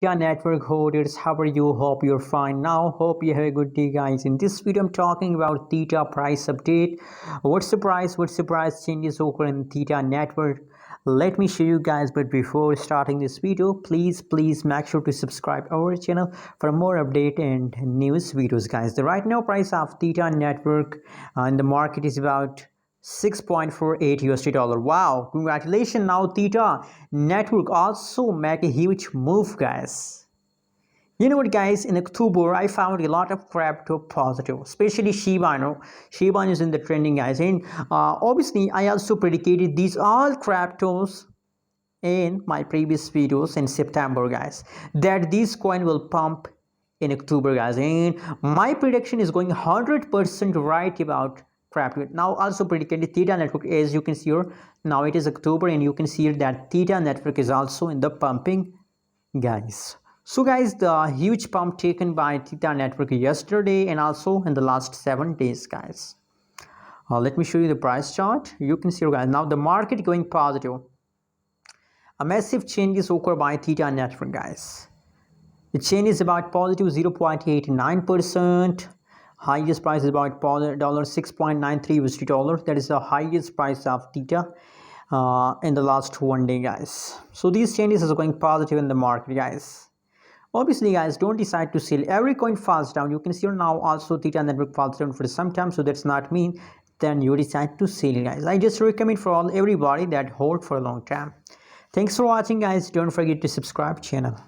Theta Network holders, how are you? Hope you're fine now. Hope you have a good day, guys. In this video, I'm talking about Theta price update. What's the price? What's the price changes occur in Theta Network? Let me show you guys. But before starting this video, please make sure to subscribe our channel for more update and news videos, guys. The right now price of Theta Network in the market is about 6.48 USD dollar. Wow, congratulations. Now Theta Network also made a huge move, guys. You know what, guys, in October I found a lot of crypto positive, especially Shiba Inu. Shiba Inu is in the trending, guys, and obviously I also predicated these all cryptos in my previous videos in September, guys, that this coin will pump in October, guys, and my prediction is going 100% right about crypto. Now also predicted Theta Network, as you can see here. Now it is October and you can see here that Theta Network is also in the pumping, guys. So guys, the huge pump taken by Theta Network yesterday and also in the last 7 days, guys. Let me show you the price chart. You can see here, guys, now the market going positive. A massive change is occurred by Theta Network, guys. The change is about positive 0.89%. Highest price is about $6.93 USD dollar. That is the highest price of Theta in the last 1 day, guys. So these changes are going positive in the market, guys. Obviously, guys, don't decide to sell. Every coin falls down. You can see now also Theta Network falls down for some time, so that's not mean then you decide to sell, guys. I just recommend for everybody that hold for a long time. Thanks for watching, guys. Don't forget to subscribe channel.